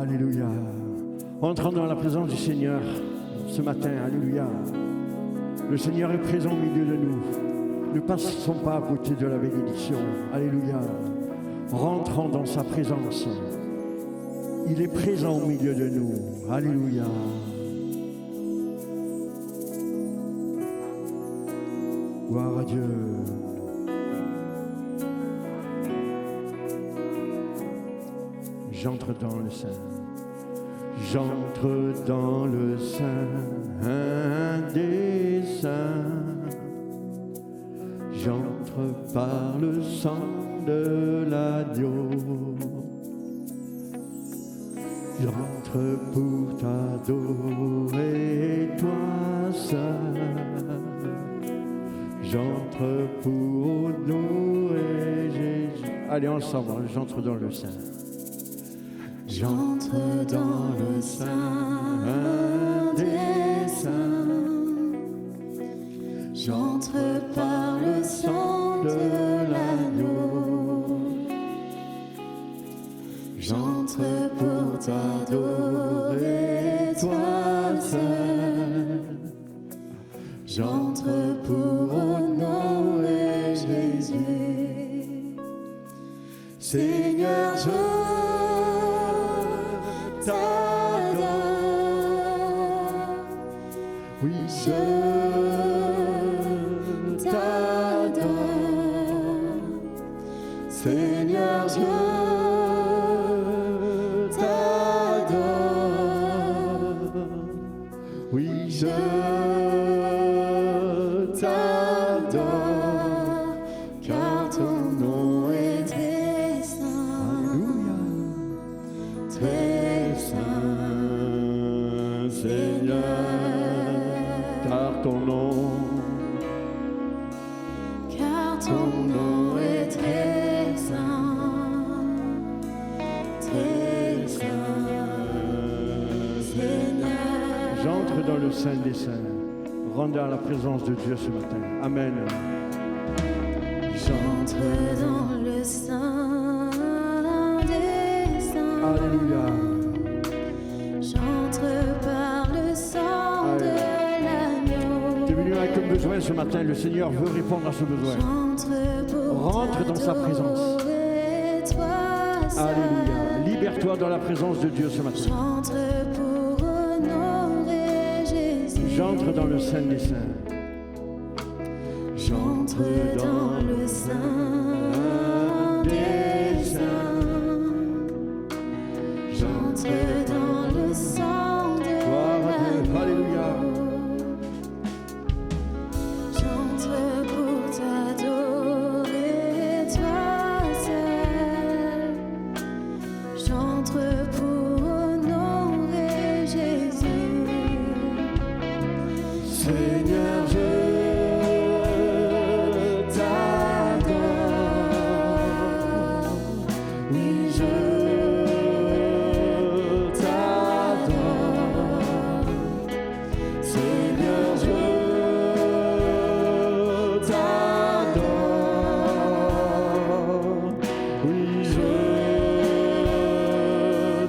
Alléluia. Entrons dans la présence du Seigneur ce matin. Alléluia. Le Seigneur est présent au milieu de nous. Ne passons pas à côté de la bénédiction. Alléluia. Rentrons dans sa présence. Il est présent au milieu de nous. Alléluia. Gloire à Dieu. J'entre dans le sein. J'entre dans le sein des saints. J'entre par le sang de l'agneau. J'entre pour t'adorer, toi seul. J'entre pour honorer Jésus. Allez ensemble, j'entre dans le sein. J'entre dans le sein des saints. J'entre par le sang de l'agneau. J'entre pour t'adorer, toi seul. J'entre pour honorer Jésus. Seigneur, je t'adore. Oui, je t'adore. Seigneur, je oui, je t'adore, car ton nom est très saint. Alléluia. Très saint, Seigneur, car ton nom est très saint. Très saint, Seigneur. J'entre dans le sein des saints. Rendez à la présence de Dieu ce matin. Amen. J'entre dans le sein des saints. Alléluia. J'entre par le sang de l'agneau. Tu es venu avec un besoin ce matin. Le Seigneur veut répondre à ce besoin. Rentre dans sa présence. Alléluia. Libère-toi dans la présence de Dieu ce matin. J'entre pour honorer Jésus. J'entre dans le sein des saints. J'entre dans le sein des saints. J'entre dans le sang de l'agneau. Alléluia. J'entre pour t'adorer, toi seul. J'entre pour honorer Jésus. Seigneur, je t'adore. Oui, je t'adore. Seigneur, je t'adore. Oui, je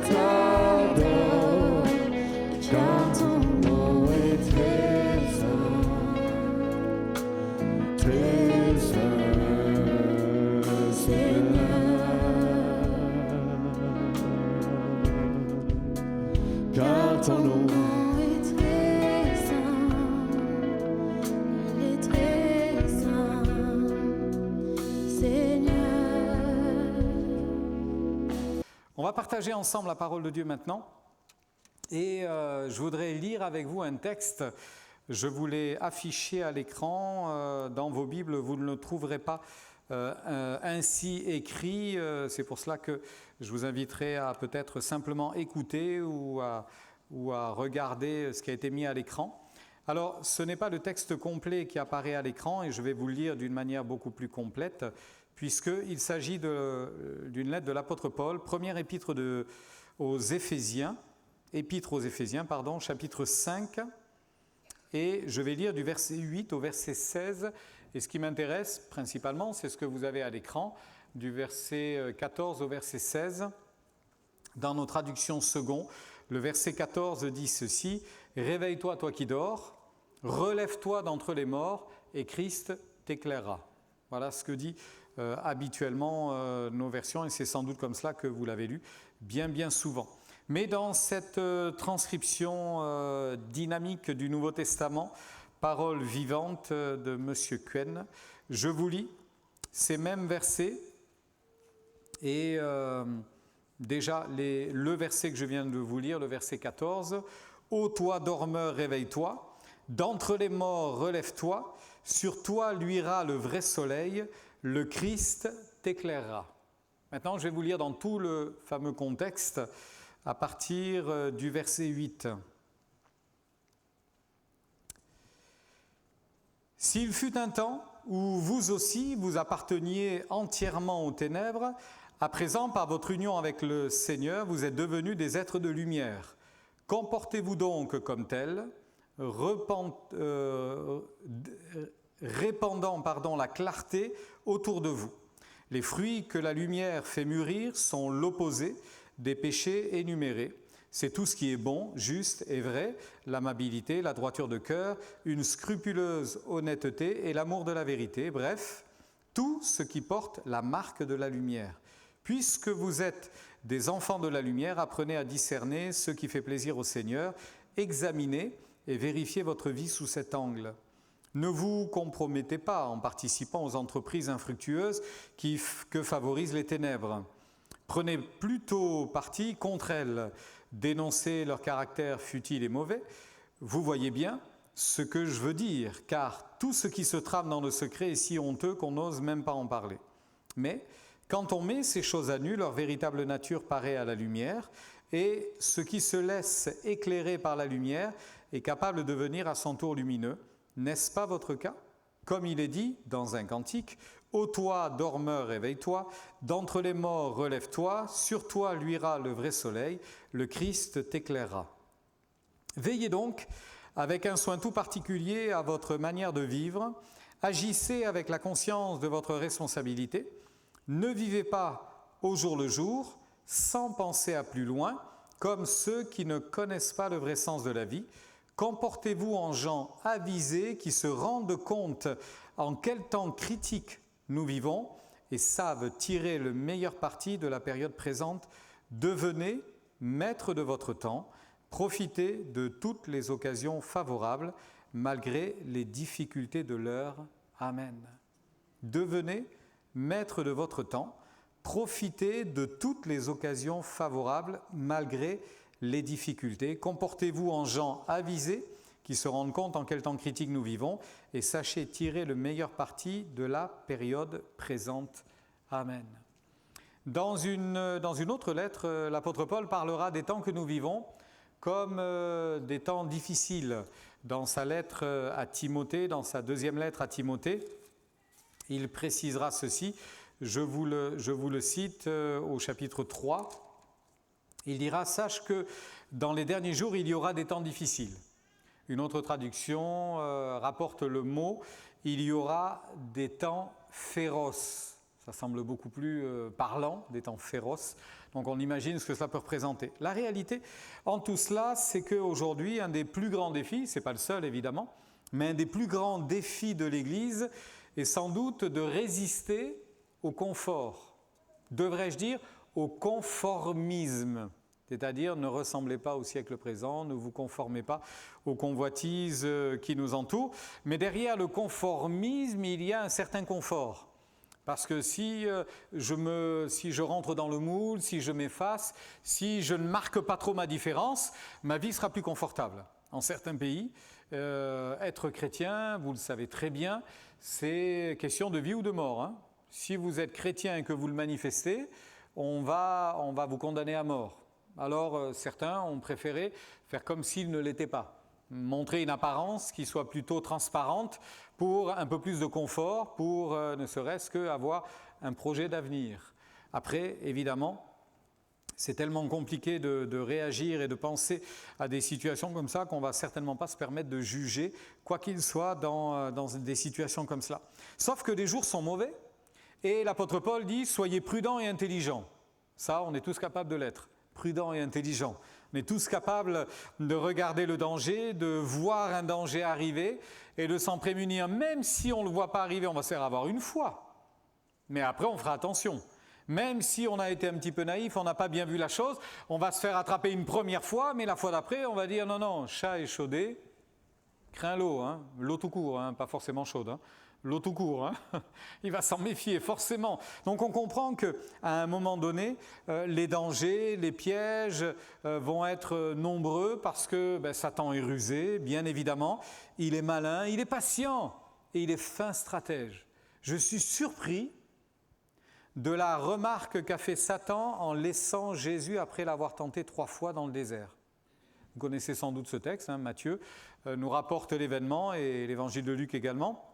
t'adore. Car ton nom est très saint. Très saint, Seigneur. Car ton nom est très saint. Il est très saint, Seigneur. On va partager ensemble la parole de Dieu maintenant. Et je voudrais lire avec vous un texte. Je vous l'ai affiché à l'écran. Dans vos Bibles, vous ne le trouverez pas ainsi écrit. C'est pour cela que je vous inviterai à peut-être simplement écouter ou à regarder ce qui a été mis à l'écran. Alors, ce n'est pas le texte complet qui apparaît à l'écran et je vais vous le lire d'une manière beaucoup plus complète puisqu'il s'agit d'une lettre de l'apôtre Paul, première épître aux Éphésiens, chapitre 5, et je vais lire du verset 8 au verset 16, et ce qui m'intéresse principalement, c'est ce que vous avez à l'écran, du verset 14 au verset 16. Dans nos traductions second, le verset 14 dit ceci: « Réveille-toi, toi qui dors, relève-toi d'entre les morts, et Christ t'éclairera. » Voilà ce que dit habituellement nos versions, et c'est sans doute comme cela que vous l'avez lu bien souvent. Mais dans cette transcription dynamique du Nouveau Testament, Paroles vivantes de M. Kuen, je vous lis ces mêmes versets, et déjà le verset que je viens de vous lire, le verset 14, « Ô toi dormeur, réveille-toi, d'entre les morts relève-toi, sur toi luira le vrai soleil, le Christ t'éclairera. » Maintenant, je vais vous lire dans tout le fameux contexte à partir du verset 8. « S'il fut un temps où vous aussi vous apparteniez entièrement aux ténèbres, à présent, par votre union avec le Seigneur, vous êtes devenus des êtres de lumière. Comportez-vous donc comme tels, répandant la clarté autour de vous. Les fruits que la lumière fait mûrir sont l'opposé des péchés énumérés. C'est tout ce qui est bon, juste et vrai, l'amabilité, la droiture de cœur, une scrupuleuse honnêteté et l'amour de la vérité, bref, tout ce qui porte la marque de la lumière. Puisque vous êtes des enfants de la lumière, apprenez à discerner ce qui fait plaisir au Seigneur, examinez et vérifiez votre vie sous cet angle. Ne vous compromettez pas en participant aux entreprises infructueuses que favorisent les ténèbres. Prenez plutôt parti contre elles, dénoncez leur caractère futile et mauvais. Vous voyez bien ce que je veux dire, car tout ce qui se trame dans le secret est si honteux qu'on n'ose même pas en parler. Mais quand on met ces choses à nu, leur véritable nature paraît à la lumière, et ce qui se laisse éclairer par la lumière est capable de devenir à son tour lumineux. N'est-ce pas votre cas? Comme il est dit dans un cantique, « Ô toi, dormeur, réveille-toi, d'entre les morts, relève-toi, sur toi luira le vrai soleil, le Christ t'éclairera. » Veillez donc avec un soin tout particulier à votre manière de vivre, agissez avec la conscience de votre responsabilité, ne vivez pas au jour le jour, sans penser à plus loin, comme ceux qui ne connaissent pas le vrai sens de la vie. Comportez-vous en gens avisés qui se rendent compte en quel temps critique nous vivons et savent tirer le meilleur parti de la période présente. Devenez maître de votre temps, profitez de toutes les occasions favorables malgré les difficultés de l'heure. Amen. Devenez maître de votre temps, profitez de toutes les occasions favorables malgré les difficultés. Comportez-vous en gens avisés qui se rendent compte en quel temps critique nous vivons et sachez tirer le meilleur parti de la période présente. Amen. Dans une autre lettre, l'apôtre Paul parlera des temps que nous vivons comme des temps difficiles. Dans sa lettre à Timothée, dans sa deuxième lettre à Timothée, il précisera ceci, je vous le cite au chapitre 3. Il dira « Sache que dans les derniers jours, il y aura des temps difficiles. » Une autre traduction rapporte le mot « Il y aura des temps féroces ». Ça semble beaucoup plus parlant, des temps féroces. Donc on imagine ce que cela peut représenter. La réalité en tout cela, c'est qu'aujourd'hui, un des plus grands défis, ce n'est pas le seul évidemment, mais un des plus grands défis de l'Église est sans doute de résister au confort. Devrais-je dire au conformisme, c'est-à-dire ne ressemblez pas au siècle présent, ne vous conformez pas aux convoitises qui nous entourent, mais derrière le conformisme, il y a un certain confort. Parce que si je rentre dans le moule, si je m'efface, si je ne marque pas trop ma différence, ma vie sera plus confortable. En certains pays, être chrétien, vous le savez très bien, c'est question de vie ou de mort, hein. Si vous êtes chrétien et que vous le manifestez, on va vous condamner à mort. Alors certains ont préféré faire comme s'ils ne l'étaient pas, montrer une apparence qui soit plutôt transparente pour un peu plus de confort, pour ne serait-ce qu'avoir un projet d'avenir. Après, évidemment, c'est tellement compliqué de réagir et de penser à des situations comme ça qu'on ne va certainement pas se permettre de juger, quoi qu'il soit, dans des situations comme cela. Sauf que les jours sont mauvais. Et l'apôtre Paul dit « Soyez prudents et intelligents ». Ça, on est tous capables de l'être. prudent et intelligent. On est tous capables de regarder le danger, de voir un danger arriver et de s'en prémunir. Même si on ne le voit pas arriver, on va se faire avoir une fois. Mais après, on fera attention. Même si on a été un petit peu naïf, on n'a pas bien vu la chose, on va se faire attraper une première fois, mais la fois d'après, on va dire non, chat échaudé, crains l'eau, l'eau tout court, pas forcément chaude, l'eau tout court, il va s'en méfier forcément. Donc on comprend qu'à un moment donné, les dangers, les pièges vont être nombreux parce que Satan est rusé, bien évidemment, il est malin, il est patient et il est fin stratège. Je suis surpris de la remarque qu'a fait Satan en laissant Jésus après l'avoir tenté 3 fois dans le désert. Vous connaissez sans doute ce texte, Matthieu nous rapporte l'événement et l'évangile de Luc également.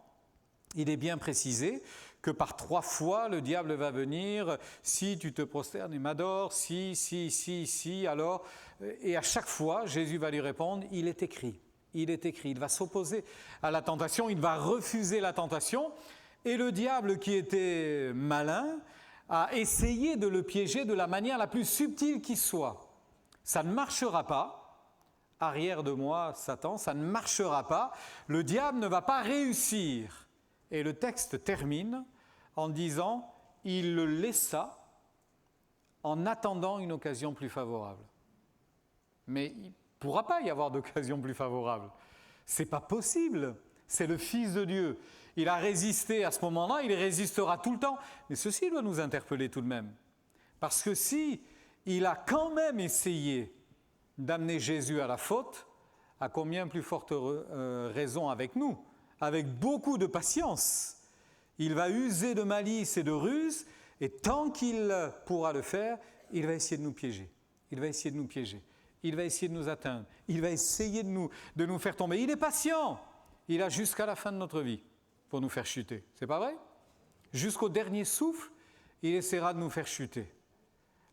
Il est bien précisé que par 3 fois, le diable va venir, si tu te prosternes et m'adores, si, alors. Et à chaque fois, Jésus va lui répondre, il est écrit, il va s'opposer à la tentation, il va refuser la tentation. Et le diable, qui était malin, a essayé de le piéger de la manière la plus subtile qui soit. Ça ne marchera pas. Arrière de moi, Satan, ça ne marchera pas. Le diable ne va pas réussir. Et le texte termine en disant « Il le laissa en attendant une occasion plus favorable. » Mais il ne pourra pas y avoir d'occasion plus favorable. Ce n'est pas possible. C'est le Fils de Dieu. Il a résisté à ce moment-là, il résistera tout le temps. Mais ceci doit nous interpeller tout de même. Parce que si il a quand même essayé d'amener Jésus à la faute, à combien plus forte raison avec nous, avec beaucoup de patience. Il va user de malice et de ruse, et tant qu'il pourra le faire, il va essayer de nous piéger. Il va essayer de nous piéger. Il va essayer de nous atteindre. Il va essayer de nous faire tomber. Il est patient. Il a jusqu'à la fin de notre vie pour nous faire chuter. C'est pas vrai? Jusqu'au dernier souffle, il essaiera de nous faire chuter.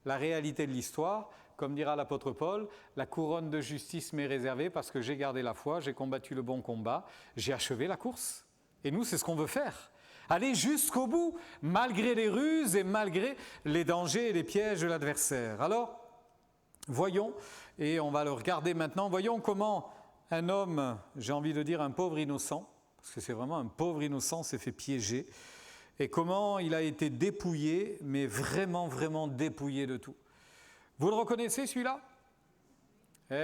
La réalité de l'histoire, comme dira l'apôtre Paul, la couronne de justice m'est réservée parce que j'ai gardé la foi, j'ai combattu le bon combat, j'ai achevé la course. Et nous, c'est ce qu'on veut faire. Aller jusqu'au bout, malgré les ruses et malgré les dangers et les pièges de l'adversaire. Alors, voyons, et on va le regarder maintenant, voyons comment un homme, j'ai envie de dire un pauvre innocent, parce que c'est vraiment un pauvre innocent, s'est fait piéger, et comment il a été dépouillé, mais vraiment, vraiment dépouillé de tout. Vous le reconnaissez celui-là?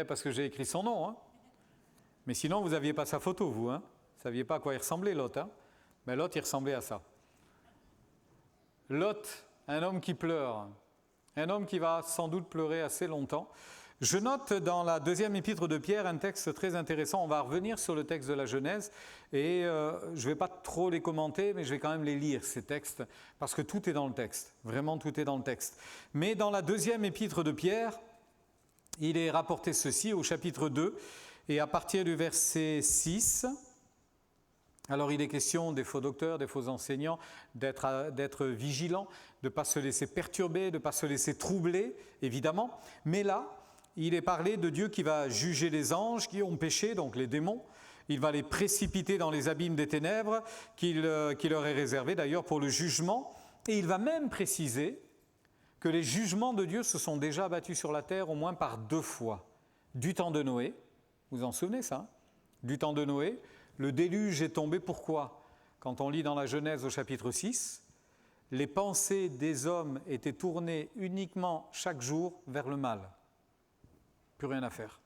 Parce que j'ai écrit son nom. Mais sinon, vous n'aviez pas sa photo, vous. Vous ne saviez pas à quoi il ressemblait, Lot. Mais Lot, il ressemblait à ça. Lot, un homme qui pleure. Un homme qui va sans doute pleurer assez longtemps. Je note dans la 2e épître de Pierre un texte très intéressant. On va revenir sur le texte de la Genèse et je ne vais pas trop les commenter, mais je vais quand même les lire, ces textes, parce que tout est dans le texte. Vraiment, tout est dans le texte. Mais dans la 2e épître de Pierre, il est rapporté ceci au chapitre 2 et à partir du verset 6. Alors il est question des faux docteurs, des faux enseignants, d'être vigilants, de ne pas se laisser perturber, de ne pas se laisser troubler, évidemment. Mais là, il est parlé de Dieu qui va juger les anges qui ont péché, donc les démons. Il va les précipiter dans les abîmes des ténèbres qui leur est réservé d'ailleurs pour le jugement. Et il va même préciser que les jugements de Dieu se sont déjà abattus sur la terre au moins par 2 fois. Du temps de Noé, vous vous en souvenez ça? Du temps de Noé, le déluge est tombé. Pourquoi? Quand on lit dans la Genèse au chapitre 6, les pensées des hommes étaient tournées uniquement chaque jour vers le mal. Plus rien à faire.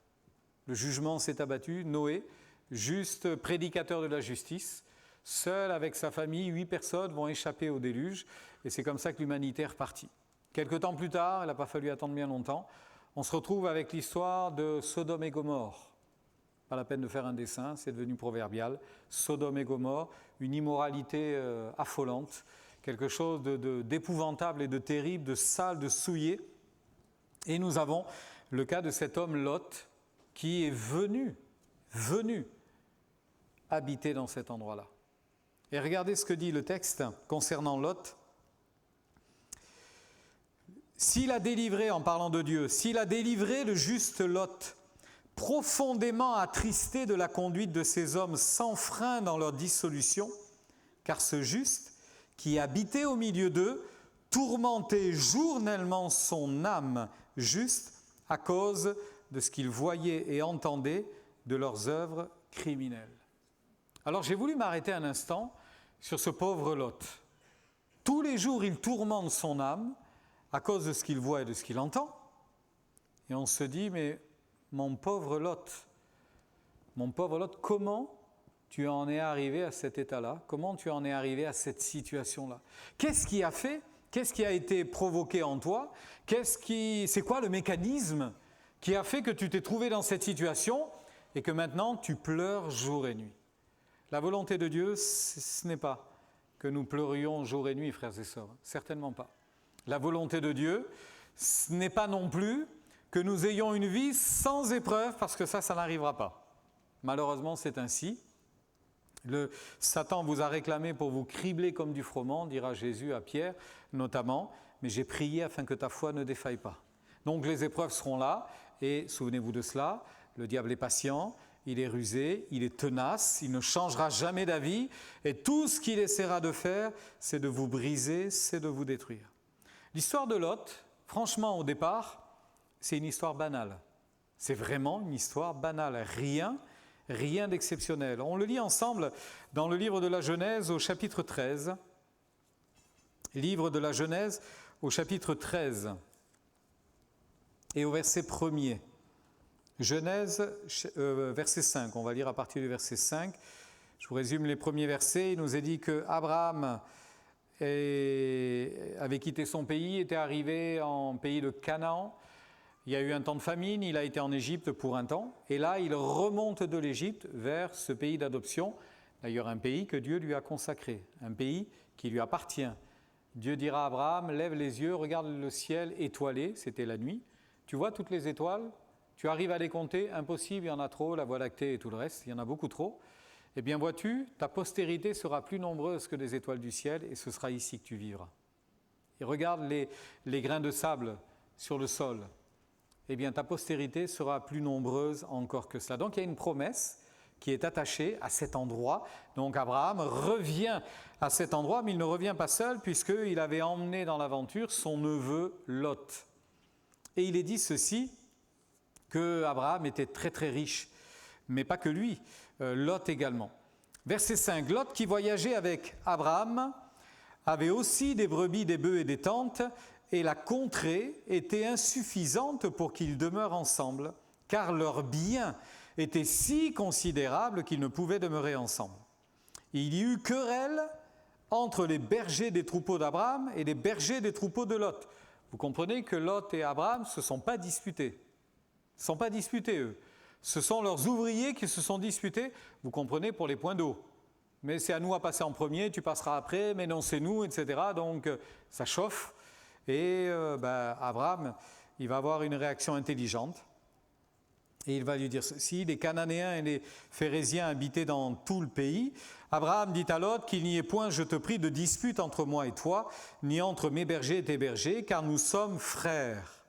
Le jugement s'est abattu. Noé, juste prédicateur de la justice, seul avec sa famille, 8 personnes vont échapper au déluge. Et c'est comme ça que l'humanité est repartie. Quelque temps plus tard, il n'a pas fallu attendre bien longtemps, on se retrouve avec l'histoire de Sodome et Gomorrhe. Pas la peine de faire un dessin, c'est devenu proverbial. Sodome et Gomorrhe, une immoralité affolante, quelque chose d'épouvantable et de terrible, de sale, de souillé. Et nous avons le cas de cet homme Lot qui est venu habiter dans cet endroit-là. Et regardez ce que dit le texte concernant Lot. S'il a délivré, en parlant de Dieu, s'il a délivré le juste Lot, profondément attristé de la conduite de ces hommes sans frein dans leur dissolution, car ce juste, qui habitait au milieu d'eux, tourmentait journellement son âme juste à cause de ce qu'il voyait et entendait de leurs œuvres criminelles. Alors j'ai voulu m'arrêter un instant sur ce pauvre Lot. Tous les jours, il tourmente son âme à cause de ce qu'il voit et de ce qu'il entend. Et on se dit, mais mon pauvre Lot, comment tu en es arrivé à cet état-là? Comment tu en es arrivé à cette situation-là? Qu'est-ce qui a fait? Qu'est-ce qui a été provoqué en toi? C'est quoi le mécanisme qui a fait que tu t'es trouvé dans cette situation et que maintenant tu pleures jour et nuit? La volonté de Dieu, ce n'est pas que nous pleurions jour et nuit, frères et sœurs. Certainement pas. La volonté de Dieu, ce n'est pas non plus que nous ayons une vie sans épreuve, parce que ça n'arrivera pas. Malheureusement, c'est ainsi. Satan vous a réclamé pour vous cribler comme du froment, dira Jésus à Pierre notamment, mais j'ai prié afin que ta foi ne défaille pas. Donc les épreuves seront là, et souvenez-vous de cela, le diable est patient, il est rusé, il est tenace, il ne changera jamais d'avis, et tout ce qu'il essaiera de faire, c'est de vous briser, c'est de vous détruire. L'histoire de Lot, franchement au départ, c'est une histoire banale. C'est vraiment une histoire banale, rien d'exceptionnel. On le lit ensemble dans le livre de la Genèse au chapitre 13. Livre de la Genèse au chapitre 13 et au verset 1er. Genèse, verset 5, on va lire à partir du verset 5. Je vous résume les premiers versets. Il nous est dit qu'Abraham avait quitté son pays, était arrivé en pays de Canaan. Il y a eu un temps de famine, il a été en Égypte pour un temps, et là il remonte de l'Égypte vers ce pays d'adoption, d'ailleurs un pays que Dieu lui a consacré, un pays qui lui appartient. Dieu dira à Abraham, lève les yeux, regarde le ciel étoilé, c'était la nuit, tu vois toutes les étoiles, tu arrives à les compter, impossible, il y en a trop, la Voie lactée et tout le reste, il y en a beaucoup trop. Eh bien vois-tu, ta postérité sera plus nombreuse que les étoiles du ciel, et ce sera ici que tu vivras. Et regarde les grains de sable sur le sol. Eh bien ta postérité sera plus nombreuse encore que cela. Donc il y a une promesse qui est attachée à cet endroit. Donc Abraham revient à cet endroit, mais il ne revient pas seul puisqu'il avait emmené dans l'aventure son neveu Lot. Et il est dit ceci, que Abraham était très très riche, mais pas que lui, Lot également. Verset 5, Lot qui voyageait avec Abraham avait aussi des brebis, des bœufs et des tentes, et la contrée était insuffisante pour qu'ils demeurent ensemble, car leurs biens étaient si considérables qu'ils ne pouvaient demeurer ensemble. Et il y eut querelle entre les bergers des troupeaux d'Abraham et les bergers des troupeaux de Lot. Vous comprenez que Lot et Abraham ne se sont pas disputés. Ils ne sont pas disputés, eux. Ce sont leurs ouvriers qui se sont disputés, vous comprenez, pour les points d'eau. Mais c'est à nous à passer en premier, tu passeras après, mais non, c'est nous, etc. Donc ça chauffe. Et Abraham, il va avoir une réaction intelligente. Et il va lui dire ceci, les Cananéens et les Phérésiens habitaient dans tout le pays. Abraham dit à Lot qu'il n'y ait point, je te prie, de dispute entre moi et toi, ni entre mes bergers et tes bergers, car nous sommes frères.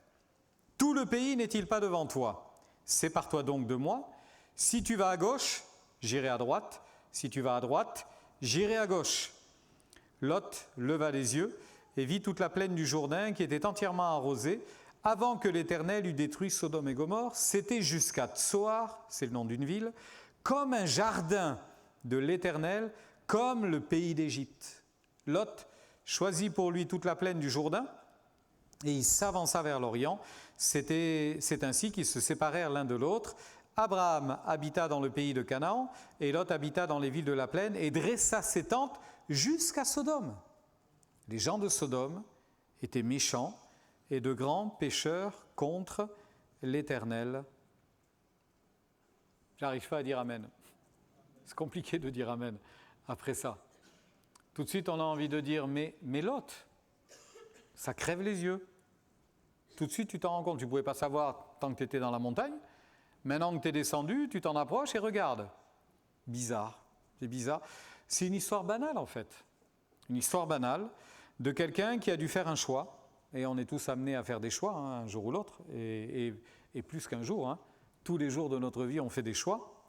Tout le pays n'est-il pas devant toi? Sépare-toi donc de moi. Si tu vas à gauche, j'irai à droite. Si tu vas à droite, j'irai à gauche. Lot leva les yeux et vit toute la plaine du Jourdain qui était entièrement arrosée, avant que l'Éternel eût détruit Sodome et Gomorrhe. C'était jusqu'à Tsoar, c'est le nom d'une ville, comme un jardin de l'Éternel, comme le pays d'Égypte. Lot choisit pour lui toute la plaine du Jourdain et il s'avança vers l'Orient. C'est ainsi qu'ils se séparèrent l'un de l'autre. Abraham habita dans le pays de Canaan et Lot habita dans les villes de la plaine et dressa ses tentes jusqu'à Sodome. Les gens de Sodome étaient méchants et de grands pécheurs contre l'Éternel. J'arrive pas à dire Amen. C'est compliqué de dire Amen après ça. Tout de suite, on a envie de dire, mais Lot, ça crève les yeux. Tout de suite, tu t'en rends compte. Tu ne pouvais pas savoir tant que tu étais dans la montagne. Maintenant que tu es descendu, tu t'en approches et regarde. Bizarre, c'est bizarre. C'est une histoire banale en fait. Une histoire banale de quelqu'un qui a dû faire un choix. Et on est tous amenés à faire des choix, un jour ou l'autre, et plus qu'un jour. Tous les jours de notre vie, on fait des choix.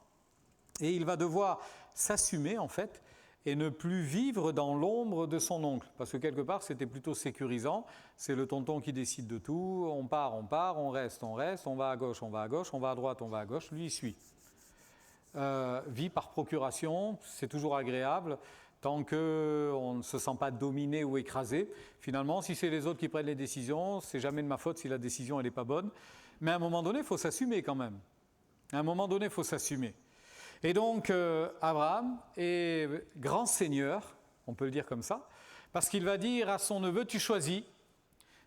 Et il va devoir s'assumer, en fait, et ne plus vivre dans l'ombre de son oncle. Parce que quelque part, c'était plutôt sécurisant. C'est le tonton qui décide de tout. On part, on reste, on va à gauche, on va à gauche, on va à droite, on va à gauche. Lui, il suit. Vie par procuration, c'est toujours agréable. Tant qu'on ne se sent pas dominé ou écrasé. Finalement, si c'est les autres qui prennent les décisions, c'est jamais de ma faute si la décision n'est pas bonne. Mais à un moment donné, il faut s'assumer quand même. À un moment donné, il faut s'assumer. Et donc, Abraham est grand seigneur, on peut le dire comme ça, parce qu'il va dire à son neveu, tu choisis.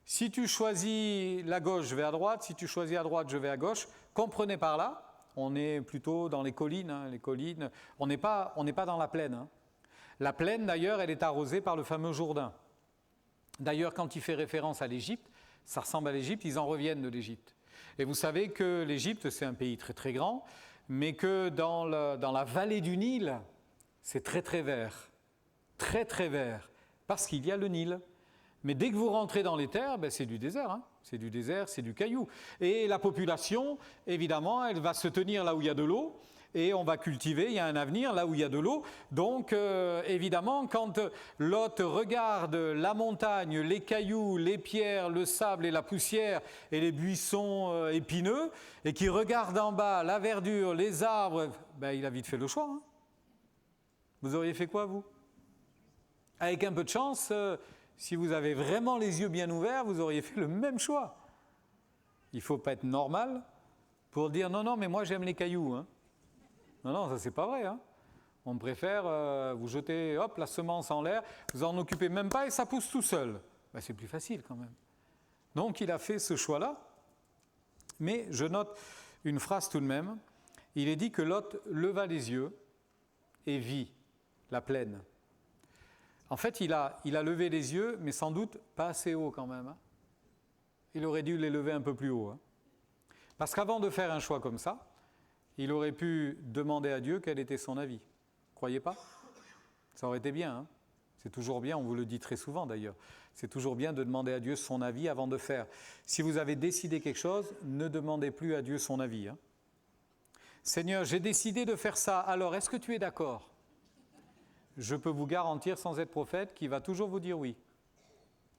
Si tu choisis la gauche, je vais à droite. Si tu choisis à droite, je vais à gauche. Comprenez par là, on est plutôt dans les collines. On n'est pas dans la plaine. La plaine, d'ailleurs, elle est arrosée par le fameux Jourdain. D'ailleurs, quand il fait référence à l'Égypte, ça ressemble à l'Égypte, ils en reviennent de l'Égypte. Et vous savez que l'Égypte, c'est un pays très très grand, mais que dans la vallée du Nil, c'est très très vert. Très très vert, parce qu'il y a le Nil. Mais dès que vous rentrez dans les terres, c'est du désert. C'est du désert, c'est du caillou. Et la population, évidemment, elle va se tenir là où il y a de l'eau. Et on va cultiver, il y a un avenir là où il y a de l'eau. Donc, évidemment, quand Lot regarde la montagne, les cailloux, les pierres, le sable et la poussière et les buissons épineux, et qu'il regarde en bas la verdure, les arbres, il a vite fait le choix. Vous auriez fait quoi, vous? Avec un peu de chance, si vous avez vraiment les yeux bien ouverts, vous auriez fait le même choix. Il ne faut pas être normal pour dire non, mais moi j'aime les cailloux. Non, ça c'est pas vrai. On préfère vous jeter la semence en l'air, vous en occupez même pas et ça pousse tout seul. C'est plus facile quand même. Donc il a fait ce choix-là. Mais je note une phrase tout de même. Il est dit que Lot leva les yeux et vit la plaine. En fait, il a levé les yeux, mais sans doute pas assez haut quand même. Il aurait dû les lever un peu plus haut. Parce qu'avant de faire un choix comme ça, il aurait pu demander à Dieu quel était son avis. Croyez pas? Ça aurait été bien. C'est toujours bien, on vous le dit très souvent d'ailleurs. C'est toujours bien de demander à Dieu son avis avant de faire. Si vous avez décidé quelque chose, ne demandez plus à Dieu son avis. Seigneur, j'ai décidé de faire ça, alors est-ce que tu es d'accord? Je peux vous garantir, sans être prophète, qu'il va toujours vous dire oui.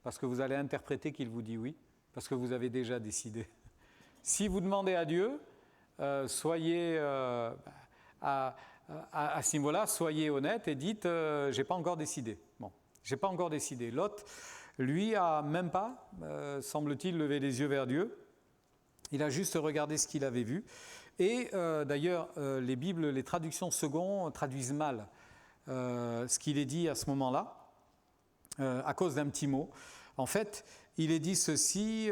Parce que vous allez interpréter qu'il vous dit oui, parce que vous avez déjà décidé. Si vous demandez à Dieu, soyez à ce niveau-là, soyez honnête et dites j'ai pas encore décidé. Bon, j'ai pas encore décidé. Lot, lui, a même pas, semble-t-il, levé les yeux vers Dieu. Il a juste regardé ce qu'il avait vu. Et d'ailleurs, les Bibles, les traductions second traduisent mal ce qu'il est dit à ce moment-là, à cause d'un petit mot. En fait, il est dit ceci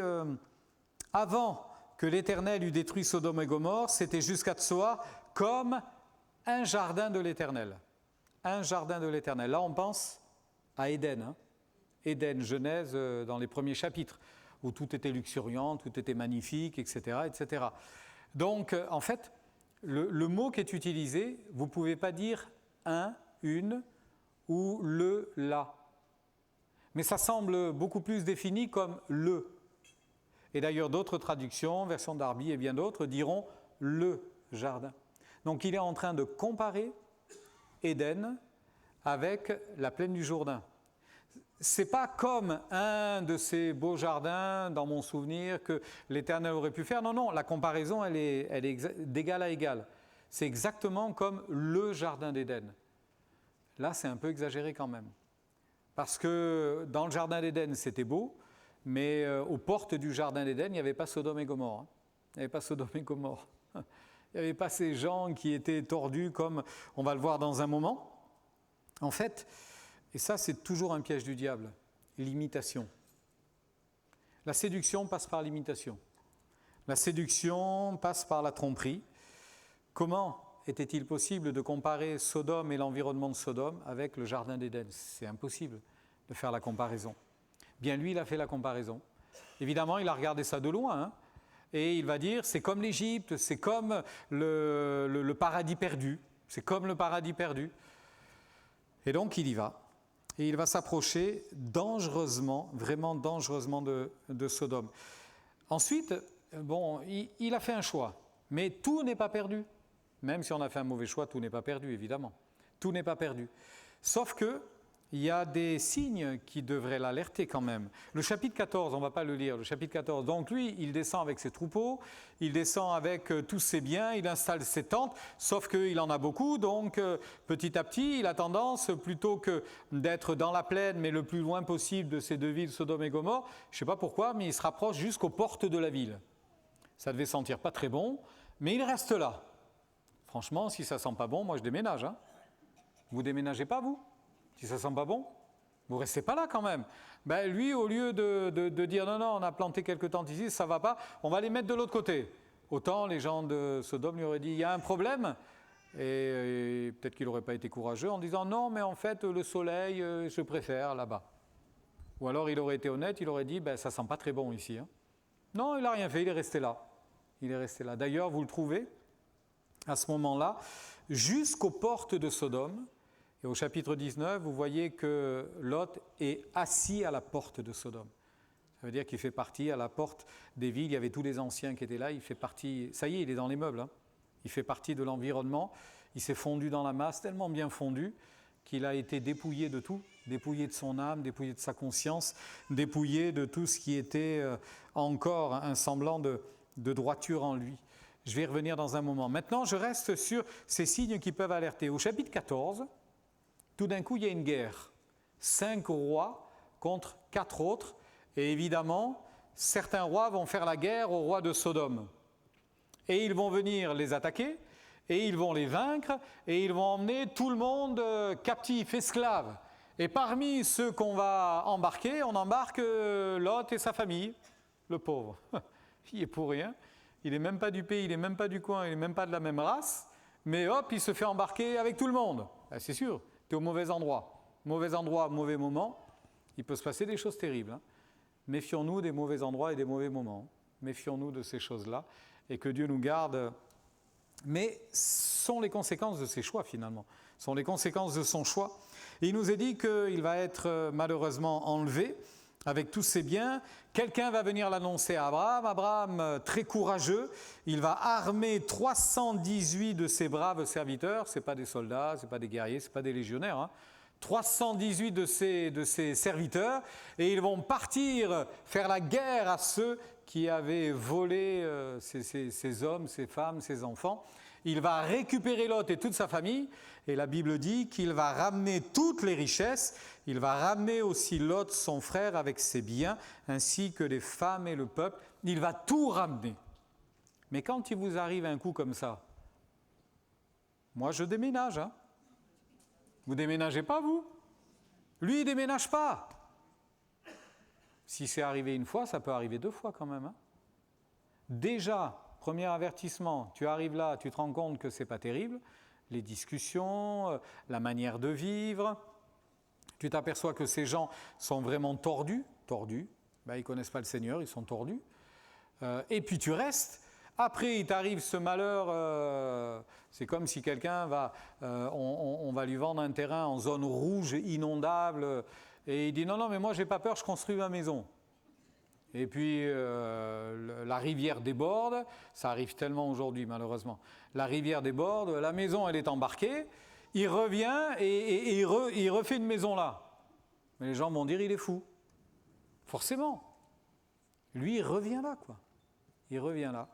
avant que l'Éternel eût détruit Sodome et Gomorrhe, c'était jusqu'à Tsoar comme un jardin de l'Éternel. Un jardin de l'Éternel. Là, on pense à Éden. Éden, Genèse, dans les premiers chapitres, où tout était luxuriant, tout était magnifique, etc. etc. Donc, en fait, le mot qui est utilisé, vous ne pouvez pas dire un, une ou le, la. Mais ça semble beaucoup plus défini comme le. Et d'ailleurs, d'autres traductions, version Darby et bien d'autres, diront le jardin. Donc il est en train de comparer Éden avec la plaine du Jourdain. Ce n'est pas comme un de ces beaux jardins, dans mon souvenir, que l'Éternel aurait pu faire. Non, la comparaison, elle est d'égal à égal. C'est exactement comme le jardin d'Éden. Là, c'est un peu exagéré quand même. Parce que dans le jardin d'Éden, c'était beau, mais aux portes du jardin d'Éden, il n'y avait pas Sodome et Gomorrhe. Il n'y avait pas Sodome et Gomorrhe. Il n'y avait pas ces gens qui étaient tordus comme on va le voir dans un moment. En fait, et ça c'est toujours un piège du diable, l'imitation. La séduction passe par l'imitation. La séduction passe par la tromperie. Comment était-il possible de comparer Sodome et l'environnement de Sodome avec le jardin d'Éden? C'est impossible de faire la comparaison. Bien lui, il a fait la comparaison. Évidemment, il a regardé ça de loin, et il va dire, c'est comme l'Égypte, c'est comme le paradis perdu, c'est comme le paradis perdu. Et donc, il y va. Et il va s'approcher dangereusement, vraiment dangereusement de Sodome. Ensuite, il a fait un choix, mais tout n'est pas perdu. Même si on a fait un mauvais choix, tout n'est pas perdu, évidemment. Tout n'est pas perdu. Sauf que il y a des signes qui devraient l'alerter quand même. Le chapitre 14, on ne va pas le lire, le chapitre 14. Donc lui, il descend avec ses troupeaux, il descend avec tous ses biens, il installe ses tentes, sauf qu'il en a beaucoup, donc petit à petit, il a tendance, plutôt que d'être dans la plaine, mais le plus loin possible de ces deux villes, Sodome et Gomorrhe, je ne sais pas pourquoi, mais il se rapproche jusqu'aux portes de la ville. Ça devait sentir pas très bon, mais il reste là. Franchement, si ça sent pas bon, moi je déménage. Hein. Vous déménagez pas, vous ? Si ça sent pas bon, vous restez pas là quand même. Ben lui, au lieu de dire non, on a planté quelques tentes ici, ça va pas, on va les mettre de l'autre côté. Autant les gens de Sodome lui auraient dit il y a un problème, et peut-être qu'il n'aurait pas été courageux en disant non, mais en fait le soleil, je préfère là-bas. Ou alors il aurait été honnête, il aurait dit ben ça sent pas très bon ici. Hein. Non, il n'a rien fait, il est resté là. Il est resté là. D'ailleurs, vous le trouvez à ce moment-là, jusqu'aux portes de Sodome. Et au chapitre 19, vous voyez que Lot est assis à la porte de Sodome. Ça veut dire qu'il fait partie à la porte des villes. Il y avait tous les anciens qui étaient là. Il fait partie, ça y est, il est dans les meubles. Hein. Il fait partie de l'environnement. Il s'est fondu dans la masse, tellement bien fondu qu'il a été dépouillé de tout, dépouillé de son âme, dépouillé de sa conscience, dépouillé de tout ce qui était encore un semblant de droiture en lui. Je vais y revenir dans un moment. Maintenant, je reste sur ces signes qui peuvent alerter. Au chapitre 14, tout d'un coup, il y a une guerre. 5 rois contre 4 autres. Et évidemment, certains rois vont faire la guerre aux rois de Sodome. Et ils vont venir les attaquer, et ils vont les vaincre, et ils vont emmener tout le monde captif, esclave. Et parmi ceux qu'on va embarquer, on embarque Lot et sa famille. Le pauvre, il est pour rien. Il n'est même pas du pays, il n'est même pas du coin, il n'est même pas de la même race. Mais hop, il se fait embarquer avec tout le monde. Ben, c'est sûr. Tu es au mauvais endroit, mauvais moment, il peut se passer des choses terribles. Hein. Méfions-nous des mauvais endroits et des mauvais moments. Méfions-nous de ces choses-là et que Dieu nous garde. Mais ce sont les conséquences de ses choix finalement, ce sont les conséquences de son choix. Et il nous est dit qu'il va être malheureusement enlevé avec tous ses biens. Quelqu'un va venir l'annoncer à Abraham. Abraham, très courageux, il va armer 318 de ses braves serviteurs. Ce n'est pas des soldats, ce n'est pas des guerriers, ce n'est pas des légionnaires. Hein. 318 de ses serviteurs. Et ils vont partir faire la guerre à ceux qui avaient volé ces hommes, ces femmes, ces enfants. Il va récupérer Lot et toute sa famille. Et la Bible dit qu'il va ramener toutes les richesses. Il va ramener aussi Lot, son frère, avec ses biens, ainsi que les femmes et le peuple. Il va tout ramener. Mais quand il vous arrive un coup comme ça, moi je déménage. Hein. Vous déménagez pas, vous ? Lui, il déménage pas. Si c'est arrivé une fois, ça peut arriver 2 fois quand même. Hein. Déjà, premier avertissement, tu arrives là, tu te rends compte que c'est pas terrible. Les discussions, la manière de vivre. Tu t'aperçois que ces gens sont vraiment tordus. Ben, ils ne connaissent pas le Seigneur, ils sont tordus. Et puis tu restes. Après, il t'arrive ce malheur, c'est comme si quelqu'un va, on va lui vendre un terrain en zone rouge, inondable, et il dit non, mais moi j'ai pas peur, je construis ma maison. Et puis la rivière déborde, ça arrive tellement aujourd'hui malheureusement, la rivière déborde, la maison elle est embarquée, il revient et il refait une maison là. Mais les gens vont dire il est fou. Forcément. Lui il revient là quoi. Il revient là.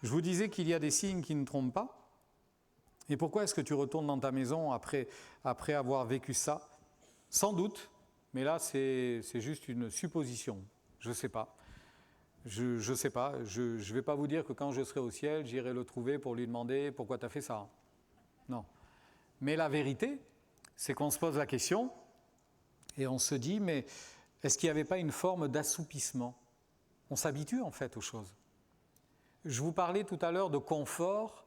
Je vous disais qu'il y a des signes qui ne trompent pas. Et pourquoi est-ce que tu retournes dans ta maison après avoir vécu ça ? Sans doute, mais là c'est juste une supposition. Je ne sais pas. Je sais pas. Je ne vais pas vous dire que quand je serai au ciel, j'irai le trouver pour lui demander pourquoi tu as fait ça. Non. Mais la vérité, c'est qu'on se pose la question et on se dit, mais est-ce qu'il n'y avait pas une forme d'assoupissement ? On s'habitue en fait aux choses. Je vous parlais tout à l'heure de confort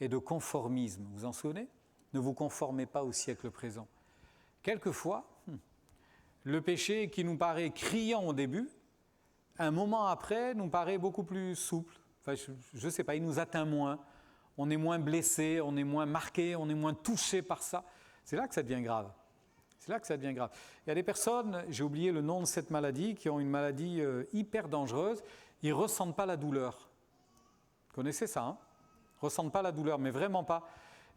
et de conformisme. Vous vous en souvenez ? Ne vous conformez pas au siècle présent. Quelquefois, le péché qui nous paraît criant au début, un moment après, nous paraît beaucoup plus souple. Enfin, je ne sais pas, il nous atteint moins. On est moins blessé, on est moins marqué, on est moins touché par ça. C'est là que ça devient grave. C'est là que ça devient grave. Il y a des personnes, j'ai oublié le nom de cette maladie, qui ont une maladie hyper dangereuse. Ils ne ressentent pas la douleur. Vous connaissez ça, hein ? Ils ne ressentent pas la douleur, mais vraiment pas.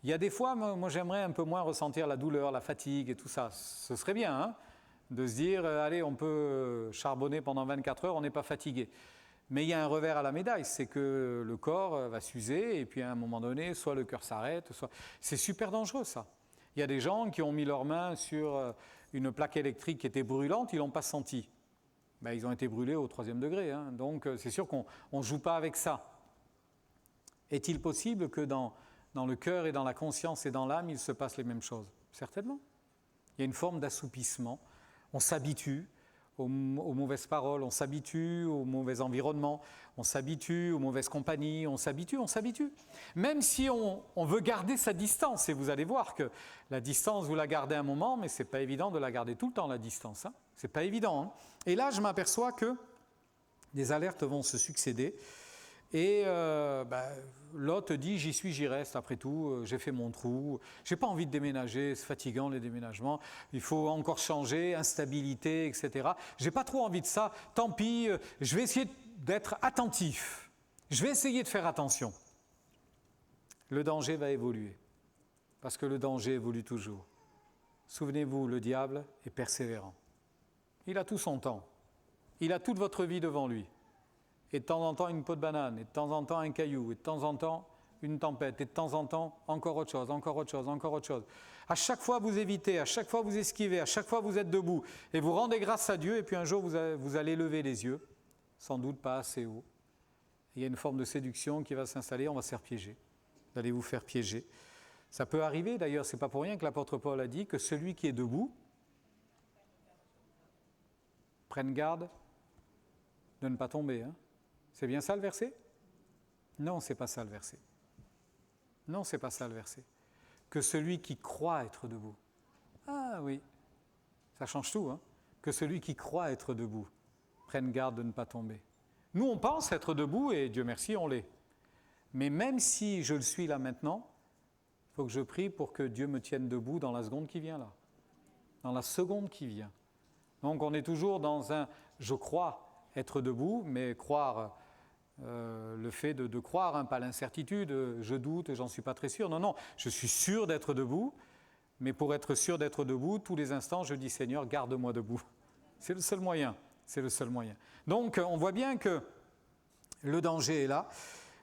Il y a des fois, moi j'aimerais un peu moins ressentir la douleur, la fatigue et tout ça. Ce serait bien, hein, de se dire, allez, on peut charbonner pendant 24 heures, on n'est pas fatigué. Mais il y a un revers à la médaille, c'est que le corps va s'user et puis à un moment donné, soit le cœur s'arrête, soit... C'est super dangereux ça. Il y a des gens qui ont mis leurs mains sur une plaque électrique qui était brûlante, ils ne l'ont pas senti. Ben, ils ont été brûlés au 3e degré, hein. Donc c'est sûr qu'on ne joue pas avec ça. Est-il possible que dans le cœur et dans la conscience et dans l'âme, il se passe les mêmes choses? Certainement. Il y a une forme d'assoupissement. On s'habitue aux mauvaises paroles, on s'habitue au mauvais environnement, on s'habitue aux mauvaises compagnies, on s'habitue. Même si on veut garder sa distance, et vous allez voir que la distance, vous la gardez un moment, mais ce n'est pas évident de la garder tout le temps, la distance. Hein. Ce n'est pas évident. Hein. Et là, je m'aperçois que des alertes vont se succéder. Et Lot dit, j'y suis, j'y reste, après tout, j'ai fait mon trou, j'ai pas envie de déménager, c'est fatigant les déménagements, il faut encore changer, instabilité, etc. J'ai pas trop envie de ça, tant pis, je vais essayer d'être attentif, je vais essayer de faire attention. Le danger va évoluer, parce que le danger évolue toujours. Souvenez-vous, le diable est persévérant. Il a tout son temps, il a toute votre vie devant lui. Et de temps en temps une peau de banane, et de temps en temps un caillou, et de temps en temps une tempête, et de temps en temps encore autre chose, encore autre chose, encore autre chose. À chaque fois vous évitez, à chaque fois vous esquivez, à chaque fois vous êtes debout, et vous rendez grâce à Dieu, et puis un jour vous allez lever les yeux, sans doute pas assez haut. Il y a une forme de séduction qui va s'installer, on va se faire piéger. Vous allez vous faire piéger. Ça peut arriver, d'ailleurs, c'est pas pour rien que l'apôtre Paul a dit que celui qui est debout prenne garde de ne pas tomber, hein. C'est bien ça le verset? Non, c'est pas ça le verset. Non, c'est pas ça le verset. Que celui qui croit être debout. Ah oui, ça change tout, hein. Que celui qui croit être debout prenne garde de ne pas tomber. Nous, on pense être debout et Dieu merci, on l'est. Mais même si je le suis là maintenant, il faut que je prie pour que Dieu me tienne debout dans la seconde qui vient là. Dans la seconde qui vient. Donc on est toujours dans un « je crois être debout », mais croire... le fait de croire, hein, pas l'incertitude, je doute, j'en suis pas très sûr. Non, je suis sûr d'être debout, mais pour être sûr d'être debout, tous les instants, je dis Seigneur, garde-moi debout. C'est le seul moyen, c'est le seul moyen. Donc, on voit bien que le danger est là,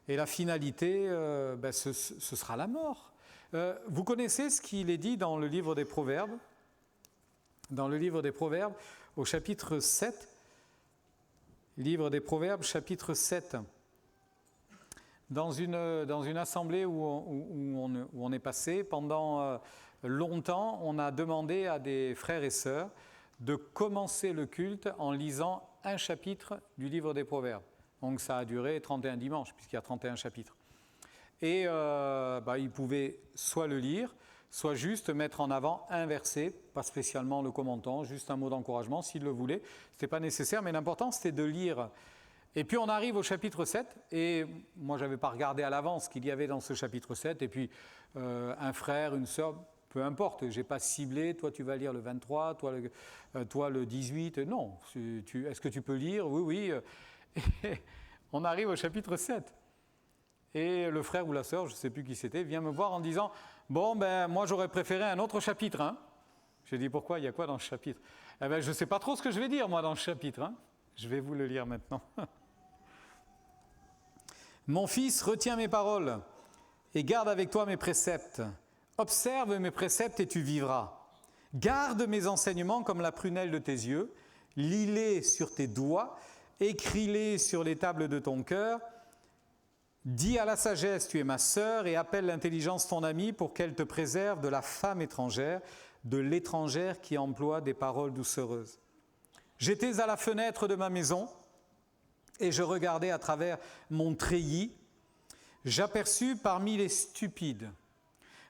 et la finalité, ce sera la mort. Vous connaissez ce qu'il est dit dans le livre des Proverbes? Dans le livre des Proverbes, au chapitre 7, Livre des Proverbes, chapitre 7. Dans une assemblée où on est passé, pendant longtemps, on a demandé à des frères et sœurs de commencer le culte en lisant un chapitre du livre des Proverbes. Donc ça a duré 31 dimanches, puisqu'il y a 31 chapitres. Et ils pouvaient soit le lire, soit juste mettre en avant un verset, pas spécialement le commentant, juste un mot d'encouragement s'il le voulait. Ce n'était pas nécessaire, mais l'important c'était de lire. Et puis on arrive au chapitre 7, et moi je n'avais pas regardé à l'avance ce qu'il y avait dans ce chapitre 7, et puis un frère, une sœur, peu importe, je n'ai pas ciblé, toi tu vas lire le 23, toi le 18, non, est-ce que tu peux lire? Oui. Et on arrive au chapitre 7. Et le frère ou la sœur, je ne sais plus qui c'était, vient me voir en disant « Bon, moi j'aurais préféré un autre chapitre. Hein. » J'ai dit « Pourquoi? Il y a quoi dans le chapitre ?» Eh bien, je ne sais pas trop ce que je vais dire, moi, dans le chapitre. Hein. Je vais vous le lire maintenant. « Mon fils, retiens mes paroles et garde avec toi mes préceptes. Observe mes préceptes et tu vivras. Garde mes enseignements comme la prunelle de tes yeux. Lis-les sur tes doigts. Écris-les sur les tables de ton cœur. Dis à la sagesse, tu es ma sœur, et appelle l'intelligence ton amie pour qu'elle te préserve de la femme étrangère, de l'étrangère qui emploie des paroles doucereuses. J'étais à la fenêtre de ma maison, et je regardais à travers mon treillis. J'aperçus parmi les stupides,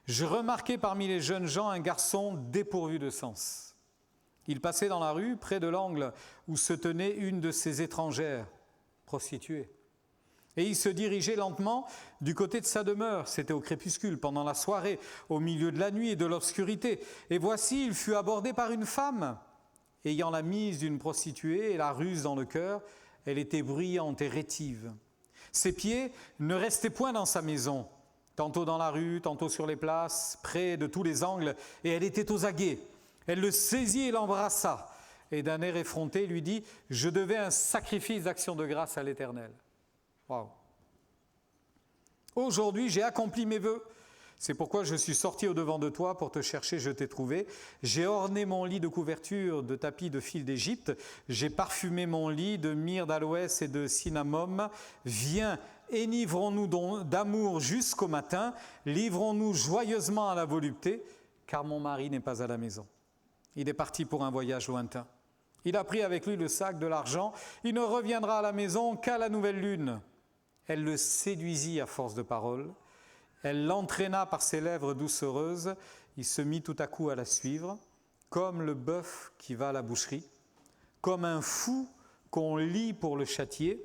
je remarquai parmi les jeunes gens un garçon dépourvu de sens. Il passait dans la rue, près de l'angle où se tenait une de ces étrangères, prostituées. Et il se dirigeait lentement du côté de sa demeure. C'était au crépuscule, pendant la soirée, au milieu de la nuit et de l'obscurité. Et voici, il fut abordé par une femme, ayant la mise d'une prostituée et la ruse dans le cœur. Elle était bruyante et rétive. Ses pieds ne restaient point dans sa maison. tantôt dans la rue, tantôt sur les places, près de tous les angles, et elle était aux aguets. Elle le saisit et l'embrassa, et d'un air effronté lui dit « Je devais un sacrifice d'action de grâce à l'Éternel. » Waouh. Aujourd'hui, j'ai accompli mes vœux. C'est pourquoi je suis sorti au-devant de toi pour te chercher, je t'ai trouvé. J'ai orné mon lit de couverture de tapis de fil d'Égypte. J'ai parfumé mon lit de myrrhe d'aloès et de cinnamome. Viens, enivrons-nous d'amour jusqu'au matin. Livrons-nous joyeusement à la volupté, car mon mari n'est pas à la maison. Il est parti pour un voyage lointain. Il a pris avec lui le sac de l'argent. Il ne reviendra à la maison qu'à la nouvelle lune. Elle le séduisit à force de paroles. Elle l'entraîna par ses lèvres doucereuses. Il se mit tout à coup à la suivre, comme le bœuf qui va à la boucherie, comme un fou qu'on lie pour le châtier,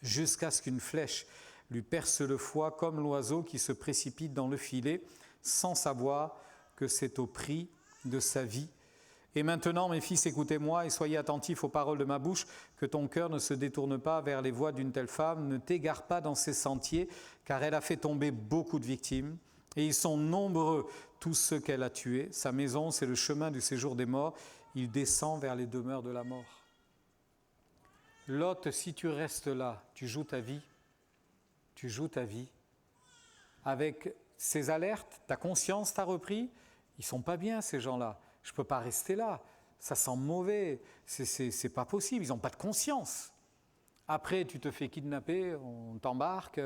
jusqu'à ce qu'une flèche lui perce le foie, comme l'oiseau qui se précipite dans le filet, sans savoir que c'est au prix de sa vie. Et maintenant, mes fils, écoutez-moi et soyez attentifs aux paroles de ma bouche, que ton cœur ne se détourne pas vers les voies d'une telle femme, ne t'égare pas dans ses sentiers, car elle a fait tomber beaucoup de victimes, et ils sont nombreux tous ceux qu'elle a tués. Sa maison, c'est le chemin du séjour des morts, il descend vers les demeures de la mort. Lot, si tu restes là, tu joues ta vie, avec ces alertes, ta conscience t'a repris, ils ne sont pas bien ces gens-là. Je ne peux pas rester là, ça sent mauvais, c'est pas possible, ils n'ont pas de conscience. Après, tu te fais kidnapper, on t'embarque,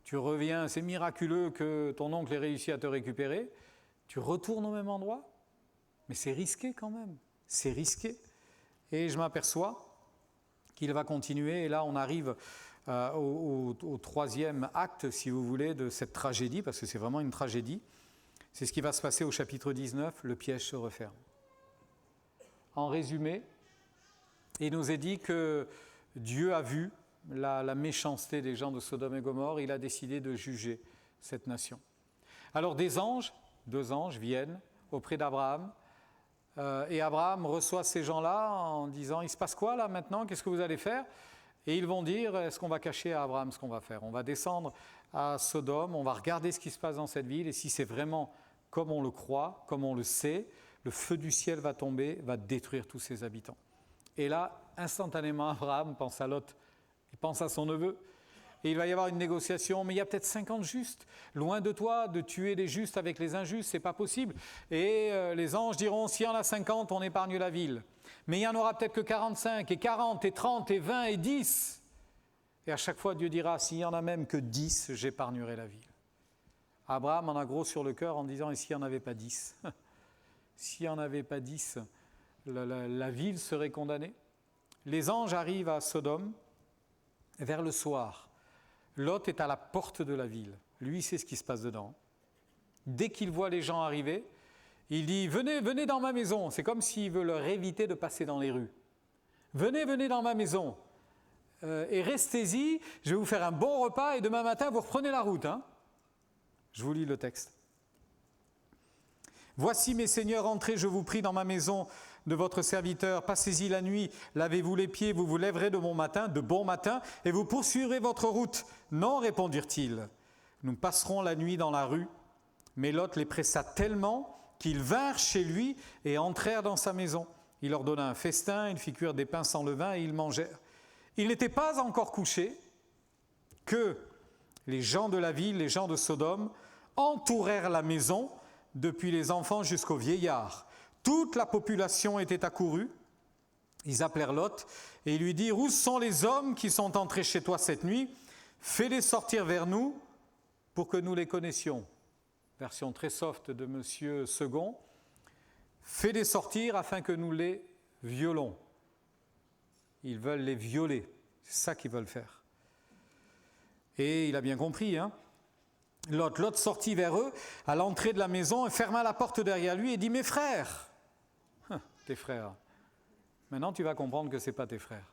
tu reviens, c'est miraculeux que ton oncle ait réussi à te récupérer, tu retournes au même endroit, mais c'est risqué quand même, c'est risqué. Et je m'aperçois qu'il va continuer, et là on arrive au troisième acte, si vous voulez, de cette tragédie, parce que c'est vraiment une tragédie. C'est ce qui va se passer au chapitre 19, le piège se referme. En résumé, il nous est dit que Dieu a vu la méchanceté des gens de Sodome et Gomorrhe, il a décidé de juger cette nation. Alors deux anges viennent auprès d'Abraham, et Abraham reçoit ces gens-là en disant « Il se passe quoi là maintenant? Qu'est-ce que vous allez faire ?» Et ils vont dire « Est-ce qu'on va cacher à Abraham ce qu'on va faire? On va descendre à Sodome, on va regarder ce qui se passe dans cette ville, et si c'est vraiment comme on le croit, comme on le sait, le feu du ciel va tomber, va détruire tous ses habitants. » Et là, instantanément, Abraham pense à Lot, il pense à son neveu, et il va y avoir une négociation, mais il y a peut-être 50 justes. Loin de toi de tuer les justes avec les injustes, c'est pas possible. Et les anges diront, s'il y en a 50, on épargne la ville. Mais il y en aura peut-être que 45, et 40, et 30, et 20, et 10. Et à chaque fois, Dieu dira, s'il y en a même que 10, j'épargnerai la ville. Abraham en a gros sur le cœur en disant, et s'il n'y en avait pas 10 s'il n'y en avait pas 10, la ville serait condamnée. Les anges arrivent à Sodome vers le soir. Lot est à la porte de la ville. Lui, il sait ce qui se passe dedans. Dès qu'il voit les gens arriver, il dit « Venez dans ma maison ». C'est comme s'il veut leur éviter de passer dans les rues. « Venez dans ma maison. Et restez-y, je vais vous faire un bon repas et demain matin, vous reprenez la route. » Je vous lis le texte. « Voici mes seigneurs, entrez, je vous prie, dans ma maison de votre serviteur, passez-y la nuit, lavez-vous les pieds, vous vous lèverez de bon matin, et vous poursuivrez votre route. » Non, répondirent-ils, nous passerons la nuit dans la rue. Mais Lot les pressa tellement qu'ils vinrent chez lui et entrèrent dans sa maison. Il leur donna un festin, ils fit cuire des pains sans levain et ils mangèrent. Il n'était pas encore couché que les gens de la ville, les gens de Sodome, entourèrent la maison, depuis les enfants jusqu'aux vieillards. Toute la population était accourue. Ils appelèrent Lot et lui dirent « Où sont les hommes qui sont entrés chez toi cette nuit ? Fais-les sortir vers nous pour que nous les connaissions. » Version très soft de Monsieur Second. « Fais-les sortir afin que nous les violons. » Ils veulent les violer. C'est ça qu'ils veulent faire. Et il a bien compris, hein. Lot sortit vers eux à l'entrée de la maison et ferma la porte derrière lui et dit « Mes frères !» Tes frères. Maintenant, tu vas comprendre que ce n'est pas tes frères.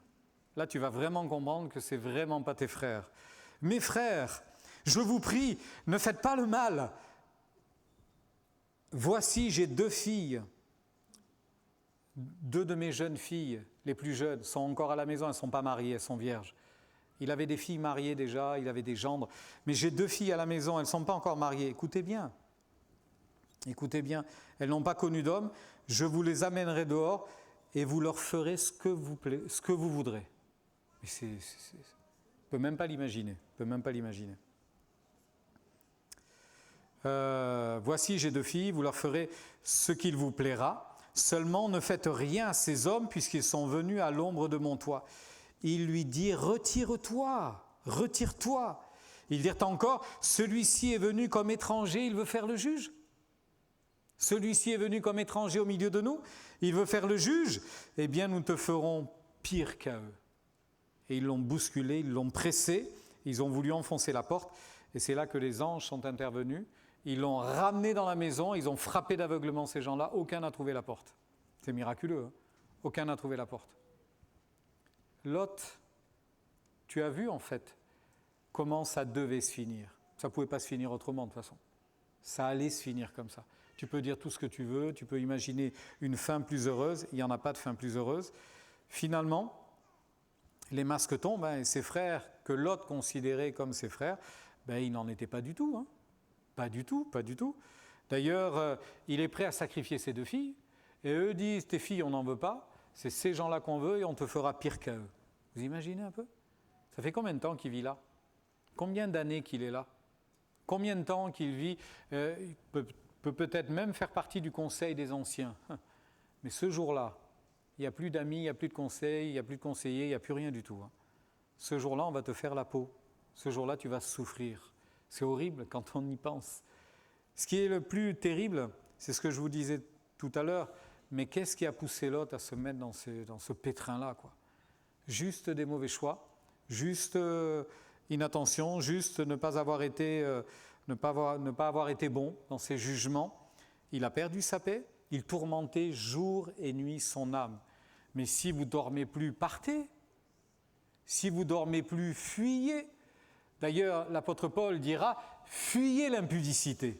Là, tu vas vraiment comprendre que ce n'est vraiment pas tes frères. « Mes frères, je vous prie, ne faites pas le mal. Voici, j'ai 2 filles. 2 de mes jeunes filles, les plus jeunes, sont encore à la maison, elles ne sont pas mariées, elles sont vierges. Il avait des filles mariées déjà, il avait des gendres. Mais j'ai 2 filles à la maison, elles ne sont pas encore mariées. Écoutez bien, elles n'ont pas connu d'homme. Je vous les amènerai dehors et vous leur ferez ce que vous voudrez. Mais je ne peux même pas l'imaginer. Voici, j'ai 2 filles, vous leur ferez ce qu'il vous plaira. Seulement, ne faites rien à ces hommes, puisqu'ils sont venus à l'ombre de mon toit. Il lui dit, retire-toi. Ils dirent encore, celui-ci est venu comme étranger, il veut faire le juge. Celui-ci est venu comme étranger au milieu de nous, il veut faire le juge. Eh bien, nous te ferons pire qu'à eux. Et ils l'ont bousculé, ils l'ont pressé, ils ont voulu enfoncer la porte. Et c'est là que les anges sont intervenus. Ils l'ont ramené dans la maison, ils ont frappé d'aveuglement ces gens-là, aucun n'a trouvé la porte. C'est miraculeux, hein? Aucun n'a trouvé la porte. Lot, tu as vu en fait comment ça devait se finir. Ça ne pouvait pas se finir autrement de toute façon. Ça allait se finir comme ça. Tu peux dire tout ce que tu veux, tu peux imaginer une fin plus heureuse, il n'y en a pas de fin plus heureuse. Finalement, les masques tombent, et ses frères, que Lot considérait comme ses frères, ils n'en étaient pas du tout. Hein. Pas du tout. D'ailleurs, il est prêt à sacrifier ses 2 filles, et eux disent, tes filles, on n'en veut pas, c'est ces gens-là qu'on veut, et on te fera pire qu'à eux. Vous imaginez un peu? Ça fait combien de temps qu'il vit là? Combien d'années qu'il est là? Combien de temps qu'il vit? Il peut peut-être même faire partie du conseil des anciens. Mais ce jour-là, il n'y a plus d'amis, il n'y a plus de conseils, il n'y a plus de conseillers, il n'y a plus rien du tout. Ce jour-là, on va te faire la peau. Ce jour-là, tu vas souffrir. C'est horrible quand on y pense. Ce qui est le plus terrible, c'est ce que je vous disais tout à l'heure, mais qu'est-ce qui a poussé Lot à se mettre dans ce pétrin-là, quoi? Juste des mauvais choix, juste inattention, juste ne pas avoir été bon dans ses jugements. Il a perdu sa paix, il tourmentait jour et nuit son âme. Mais si vous ne dormez plus, partez. Si vous ne dormez plus, fuyez. D'ailleurs, l'apôtre Paul dira, fuyez l'impudicité.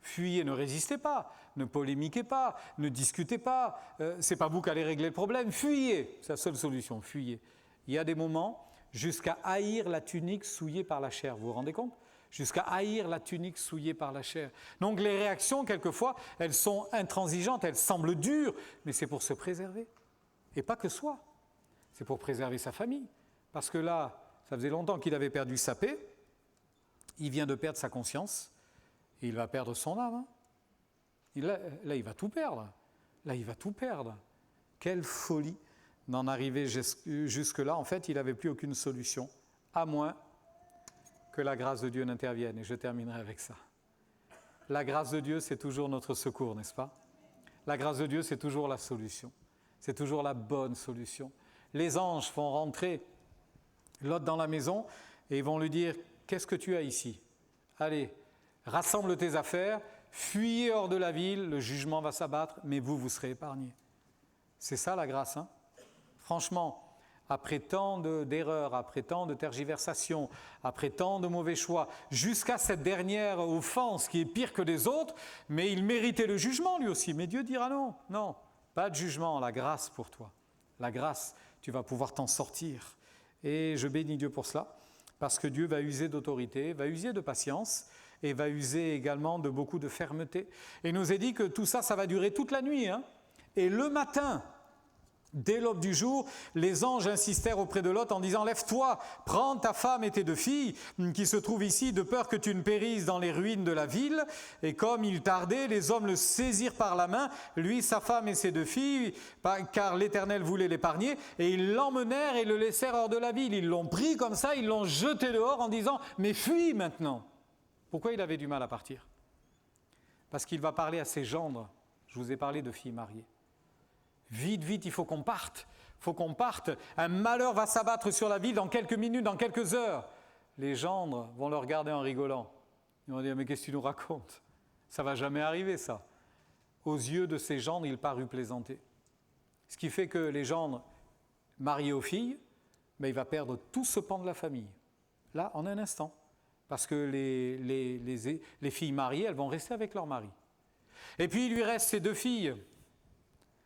Fuyez, ne résistez pas, ne polémiquez pas, ne discutez pas. Ce n'est pas vous qui allez régler le problème, fuyez. C'est la seule solution, fuyez. Il y a des moments jusqu'à haïr la tunique souillée par la chair. Vous vous rendez compte? Jusqu'à haïr la tunique souillée par la chair. Donc les réactions, quelquefois, elles sont intransigeantes, elles semblent dures, mais c'est pour se préserver. Et pas que soi, c'est pour préserver sa famille. Parce que là, ça faisait longtemps qu'il avait perdu sa paix, il vient de perdre sa conscience, et il va perdre son âme. Là, il va tout perdre. Quelle folie d'en arriver jusque-là. En fait, il n'avait plus aucune solution, à moins que la grâce de Dieu n'intervienne. Et je terminerai avec ça. La grâce de Dieu, c'est toujours notre secours, n'est-ce pas? La grâce de Dieu, c'est toujours la solution. C'est toujours la bonne solution. Les anges font rentrer Lot dans la maison et ils vont lui dire, qu'est-ce que tu as ici? Allez, rassemble tes affaires, fuyez hors de la ville, le jugement va s'abattre, mais vous serez épargnés. C'est ça la grâce, hein? Franchement, après tant d'erreurs, après tant de tergiversations, après tant de mauvais choix, jusqu'à cette dernière offense qui est pire que les autres, mais il méritait le jugement lui aussi. Mais Dieu dira non, pas de jugement, la grâce pour toi. La grâce, tu vas pouvoir t'en sortir. Et je bénis Dieu pour cela, parce que Dieu va user d'autorité, va user de patience, et va user également de beaucoup de fermeté. Et il nous est dit que tout ça, ça va durer toute la nuit. Hein. Et le matin, dès l'aube du jour, les anges insistèrent auprès de Lot en disant « Lève-toi, prends ta femme et tes 2 filles qui se trouvent ici, de peur que tu ne périsses dans les ruines de la ville. » Et comme il tardait, les hommes le saisirent par la main, lui, sa femme et ses 2 filles, car l'Éternel voulait l'épargner, et ils l'emmenèrent et le laissèrent hors de la ville. Ils l'ont pris comme ça, ils l'ont jeté dehors en disant « Mais fuis maintenant !» Pourquoi il avait du mal à partir? Parce qu'il va parler à ses gendres. Je vous ai parlé de filles mariées. Vite, il faut qu'on parte. Un malheur va s'abattre sur la ville dans quelques minutes, dans quelques heures. Les gendres vont le regarder en rigolant. Ils vont dire, mais qu'est-ce que tu nous racontes? Ça ne va jamais arriver, ça. Aux yeux de ces gendres, il parut plaisanter. Ce qui fait que les gendres mariés aux filles, il va perdre tout ce pan de la famille. Là, en un instant. Parce que les filles mariées, elles vont rester avec leur mari. Et puis, il lui reste ses 2 filles.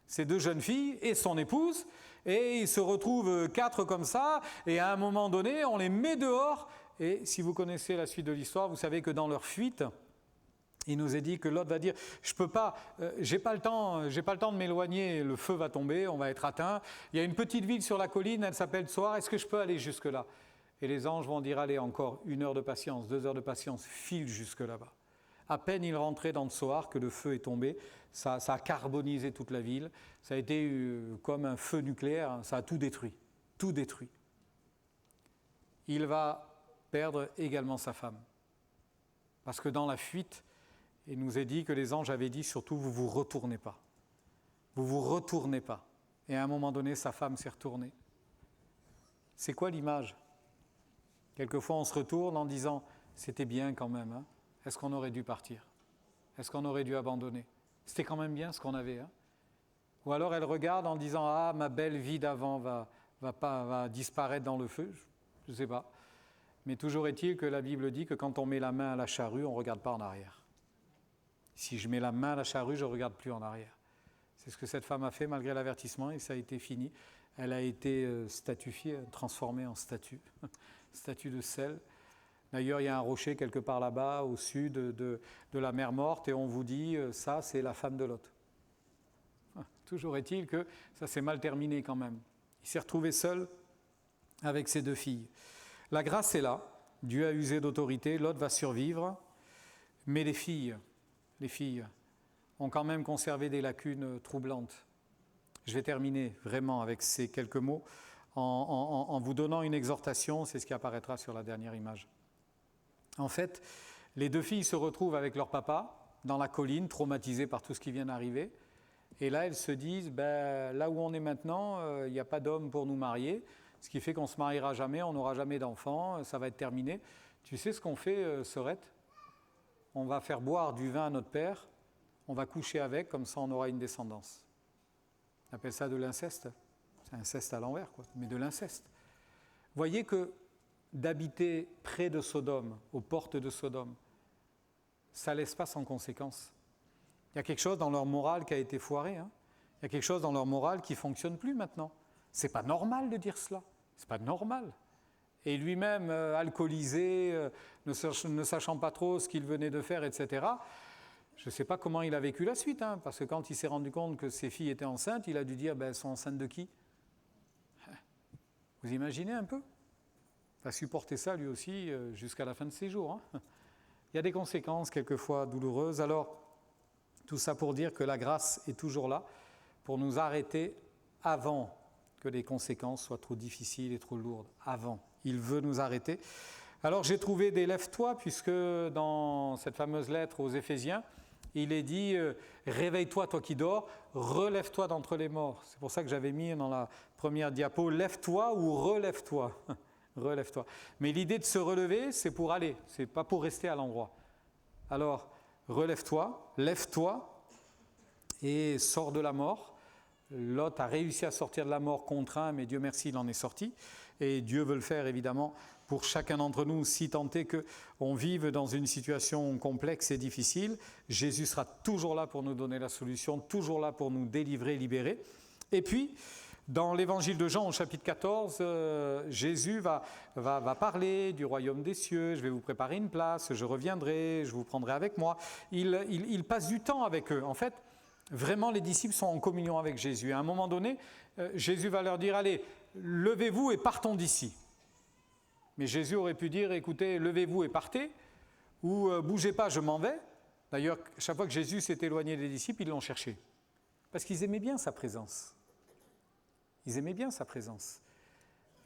Ces 2 jeunes filles et son épouse, Et ils se retrouvent 4 comme ça, et à un moment donné, on les met dehors. Et si vous connaissez la suite de l'histoire, vous savez que dans leur fuite, il nous est dit que Lot va dire « Je peux pas, j'ai pas le temps de m'éloigner, le feu va tomber, on va être atteint. Il y a une petite ville sur la colline, elle s'appelle Tsoar, est-ce que je peux aller jusque-là » Et les anges vont dire « Allez, encore 1 heure de patience, 2 heures de patience, file jusque là-bas. » À peine il rentrait dans Tsoar que le feu est tombé, ça a carbonisé toute la ville, ça a été comme un feu nucléaire, ça a tout détruit, tout détruit. Il va perdre également sa femme, parce que dans la fuite, il nous est dit que les anges avaient dit surtout vous vous retournez pas. Vous vous retournez pas. Et à un moment donné, sa femme s'est retournée. C'est quoi l'image ? Quelquefois, on se retourne en disant c'était bien quand même. Hein ? Est-ce qu'on aurait dû partir ? Est-ce qu'on aurait dû abandonner ? C'était quand même bien ce qu'on avait. Hein ? Ou alors elle regarde en disant ah ma belle vie d'avant va disparaître dans le feu. Je ne sais pas. Mais toujours est-il que la Bible dit que quand on met la main à la charrue, on ne regarde pas en arrière. Si je mets la main à la charrue, je ne regarde plus en arrière. C'est ce que cette femme a fait malgré l'avertissement et ça a été fini. Elle a été statufiée, transformée en statue, statue de sel. D'ailleurs, il y a un rocher quelque part là-bas, au sud de la mer Morte, et on vous dit, ça, c'est la femme de Lot. Toujours est-il que ça s'est mal terminé quand même. Il s'est retrouvé seul avec ses 2 filles. La grâce est là, Dieu a usé d'autorité, Lot va survivre, mais les filles ont quand même conservé des lacunes troublantes. Je vais terminer vraiment avec ces quelques mots en vous donnant une exhortation, c'est ce qui apparaîtra sur la dernière image. En fait, les 2 filles se retrouvent avec leur papa dans la colline, traumatisées par tout ce qui vient d'arriver, et là elles se disent, là où on est maintenant, il n'y a pas d'homme pour nous marier, ce qui fait qu'on ne se mariera jamais, on n'aura jamais d'enfants, ça va être terminé. Tu sais ce qu'on fait, Sorette ? On va faire boire du vin à notre père, on va coucher avec, comme ça on aura une descendance. On appelle ça de l'inceste. C'est inceste à l'envers, quoi, mais de l'inceste. Voyez que d'habiter près de Sodome, aux portes de Sodome, ça ne laisse pas sans conséquence. Il y a quelque chose dans leur morale qui a été foiré. Hein. Il y a quelque chose dans leur morale qui ne fonctionne plus maintenant. Ce n'est pas normal de dire cela. Ce n'est pas normal. Et lui-même, alcoolisé, ne sachant pas trop ce qu'il venait de faire, etc., je ne sais pas comment il a vécu la suite, hein, parce que quand il s'est rendu compte que ses filles étaient enceintes, il a dû dire, elles sont enceintes de qui ? Vous imaginez un peu ? Il va supporter ça lui aussi jusqu'à la fin de ses jours. Hein. Il y a des conséquences quelquefois douloureuses. Alors, tout ça pour dire que la grâce est toujours là, pour nous arrêter avant que les conséquences soient trop difficiles et trop lourdes. Avant. Il veut nous arrêter. Alors j'ai trouvé des lève-toi, puisque dans cette fameuse lettre aux Éphésiens, il est dit « Réveille-toi, toi qui dors, relève-toi d'entre les morts ». C'est pour ça que j'avais mis dans la première diapo « Lève-toi » ou « Relève-toi ». Relève-toi. Mais l'idée de se relever, c'est pour aller, c'est pas pour rester à l'endroit. Alors, relève-toi, lève-toi et sors de la mort. Lot a réussi à sortir de la mort contraint, mais Dieu merci, il en est sorti. Et Dieu veut le faire évidemment pour chacun d'entre nous, si tant est qu'on vive dans une situation complexe et difficile. Jésus sera toujours là pour nous donner la solution, toujours là pour nous délivrer, libérer. Et puis, dans l'évangile de Jean au chapitre 14, Jésus va parler du royaume des cieux, je vais vous préparer une place, je reviendrai, je vous prendrai avec moi. Il passe du temps avec eux. En fait, vraiment, les disciples sont en communion avec Jésus. À un moment donné, Jésus va leur dire, allez, levez-vous et partons d'ici. Mais Jésus aurait pu dire, écoutez, levez-vous et partez, ou bougez pas, je m'en vais. D'ailleurs, chaque fois que Jésus s'est éloigné des disciples, ils l'ont cherché. Parce qu'ils aimaient bien sa présence. Ils aimaient bien sa présence.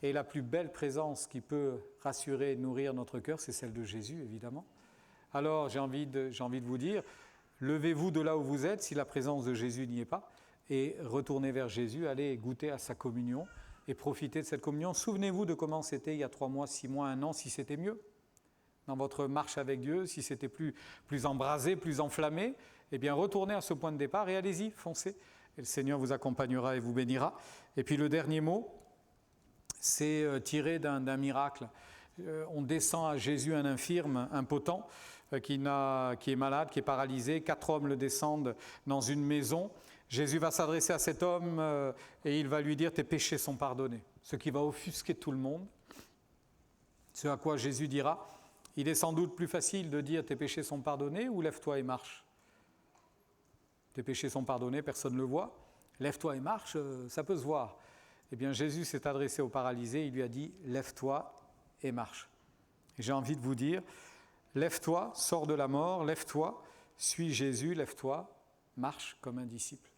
Et la plus belle présence qui peut rassurer et nourrir notre cœur, c'est celle de Jésus, évidemment. Alors, j'ai envie de vous dire, levez-vous de là où vous êtes, si la présence de Jésus n'y est pas, et retournez vers Jésus, allez goûter à sa communion et profitez de cette communion. Souvenez-vous de comment c'était il y a 3 mois, 6 mois, 1 an, si c'était mieux. Dans votre marche avec Dieu, si c'était plus embrasé, plus enflammé, eh bien retournez à ce point de départ et allez-y, foncez. Et le Seigneur vous accompagnera et vous bénira. Et puis le dernier mot, c'est tiré d'un miracle. On descend à Jésus un infirme, impotent, qui est malade, qui est paralysé. 4 hommes le descendent dans une maison Jésus va s'adresser à cet homme et il va lui dire « tes péchés sont pardonnés », ce qui va offusquer tout le monde. Ce à quoi Jésus dira « il est sans doute plus facile de dire « tes péchés sont pardonnés » ou « lève-toi et marche ». Tes péchés sont pardonnés, personne ne le voit. Lève-toi et marche, ça peut se voir. Eh bien, Jésus s'est adressé au paralysé, il lui a dit « lève-toi et marche ». Et j'ai envie de vous dire, lève-toi, sors de la mort, lève-toi, suis Jésus, lève-toi, marche comme un disciple.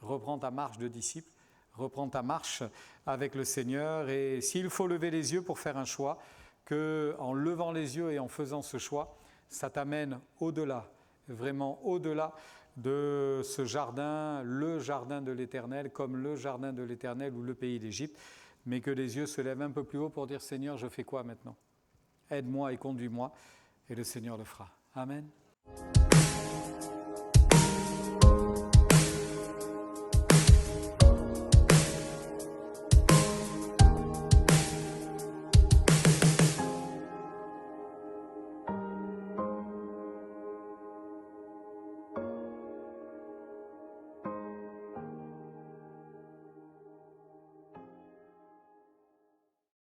Reprends ta marche de disciple, reprends ta marche avec le Seigneur. Et s'il faut lever les yeux pour faire un choix, qu'en levant les yeux et en faisant ce choix, ça t'amène au-delà, vraiment au-delà de ce jardin, le jardin de l'Éternel, comme le jardin de l'Éternel ou le pays d'Égypte, mais que les yeux se lèvent un peu plus haut pour dire « Seigneur, je fais quoi maintenant ? Aide-moi et conduis-moi » et le Seigneur le fera. Amen.